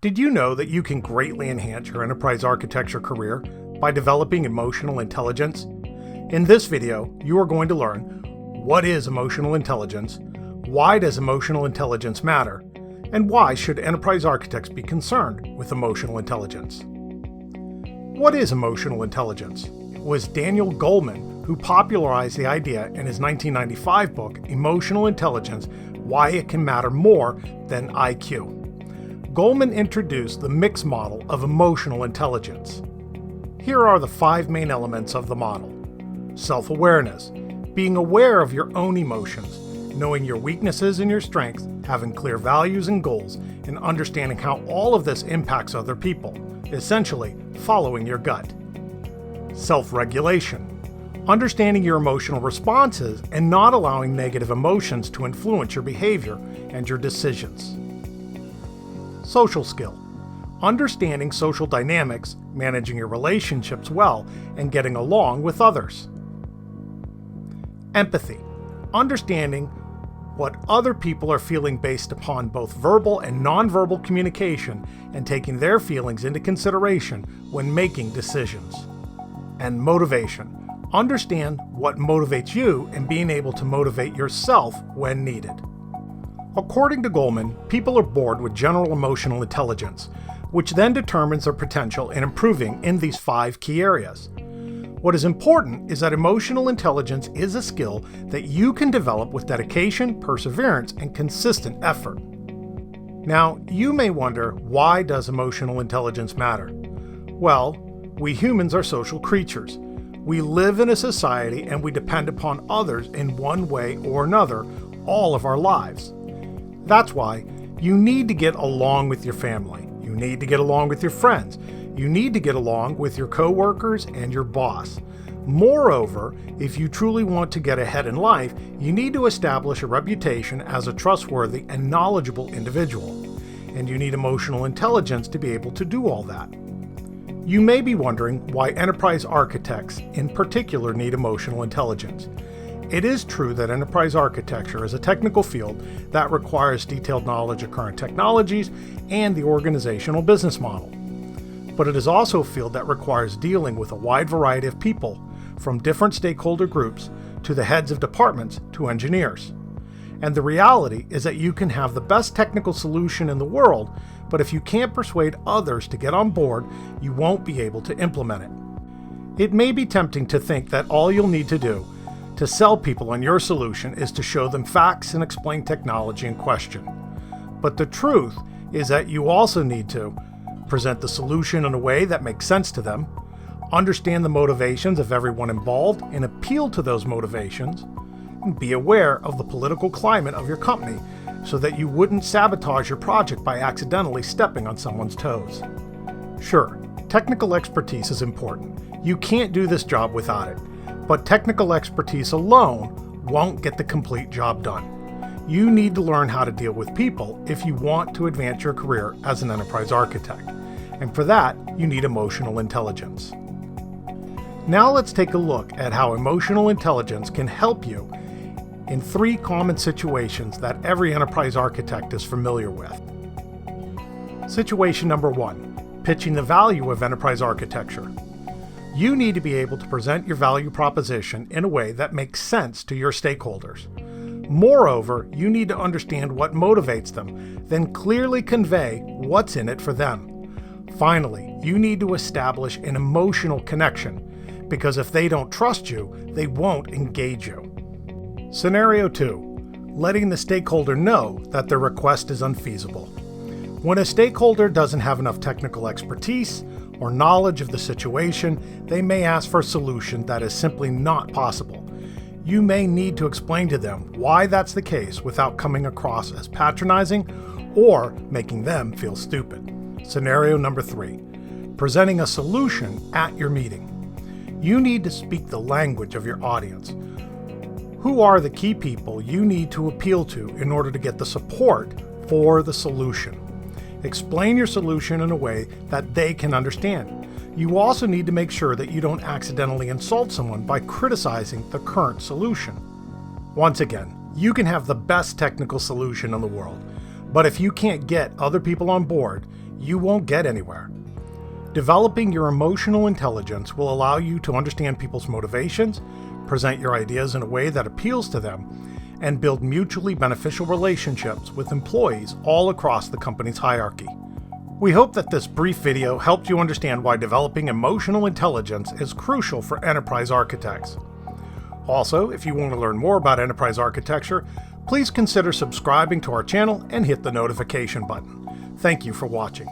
Did you know that you can greatly enhance your enterprise architecture career by developing emotional intelligence? In this video, you are going to learn what is emotional intelligence, why does emotional intelligence matter, and why should enterprise architects be concerned with emotional intelligence. What is emotional intelligence? It was Daniel Goleman who popularized the idea in his 1995 book, Emotional Intelligence: Why It Can Matter More Than IQ. Goleman introduced the mixed model of emotional intelligence. Here are the 5 main elements of the model. Self-awareness, being aware of your own emotions, knowing your weaknesses and your strengths, having clear values and goals, and understanding how all of this impacts other people, essentially following your gut. Self-regulation, understanding your emotional responses and not allowing negative emotions to influence your behavior and your decisions. Social skill, understanding social dynamics, managing your relationships well, and getting along with others. Empathy, understanding what other people are feeling based upon both verbal and nonverbal communication and taking their feelings into consideration when making decisions. And motivation, understand what motivates you and being able to motivate yourself when needed. According to Goleman, people are born with general emotional intelligence, which then determines their potential in improving in these 5 key areas. What is important is that emotional intelligence is a skill that you can develop with dedication, perseverance, and consistent effort. Now, you may wonder, why does emotional intelligence matter? Well, we humans are social creatures. We live in a society and we depend upon others in one way or another all of our lives. That's why you need to get along with your family. You need to get along with your friends. You need to get along with your coworkers and your boss. Moreover, if you truly want to get ahead in life, you need to establish a reputation as a trustworthy and knowledgeable individual. And you need emotional intelligence to be able to do all that. You may be wondering why enterprise architects in particular need emotional intelligence. It is true that enterprise architecture is a technical field that requires detailed knowledge of current technologies and the organizational business model. But it is also a field that requires dealing with a wide variety of people, from different stakeholder groups to the heads of departments to engineers. And the reality is that you can have the best technical solution in the world, but if you can't persuade others to get on board, you won't be able to implement it. It may be tempting to think that all you'll need to do to sell people on your solution is to show them facts and explain technology in question. But the truth is that you also need to present the solution in a way that makes sense to them, understand the motivations of everyone involved and appeal to those motivations, and be aware of the political climate of your company so that you wouldn't sabotage your project by accidentally stepping on someone's toes. Sure, technical expertise is important. You can't do this job without it. But technical expertise alone won't get the complete job done. You need to learn how to deal with people if you want to advance your career as an enterprise architect. And for that, you need emotional intelligence. Now let's take a look at how emotional intelligence can help you in 3 common situations that every enterprise architect is familiar with. Situation number 1, pitching the value of enterprise architecture. You need to be able to present your value proposition in a way that makes sense to your stakeholders. Moreover, you need to understand what motivates them, then clearly convey what's in it for them. Finally, you need to establish an emotional connection, because if they don't trust you, they won't engage you. Scenario 2, letting the stakeholder know that their request is unfeasible. When a stakeholder doesn't have enough technical expertise or knowledge of the situation, they may ask for a solution that is simply not possible. You may need to explain to them why that's the case without coming across as patronizing or making them feel stupid. Scenario number 3, presenting a solution at your meeting. You need to speak the language of your audience. Who are the key people you need to appeal to in order to get the support for the solution? Explain your solution in a way that they can understand. You also need to make sure that you don't accidentally insult someone by criticizing the current solution. Once again, you can have the best technical solution in the world, but if you can't get other people on board, you won't get anywhere. Developing your emotional intelligence will allow you to understand people's motivations, present your ideas in a way that appeals to them, and build mutually beneficial relationships with employees all across the company's hierarchy. We hope that this brief video helped you understand why developing emotional intelligence is crucial for enterprise architects. Also, if you want to learn more about enterprise architecture, please consider subscribing to our channel and hit the notification button. Thank you for watching.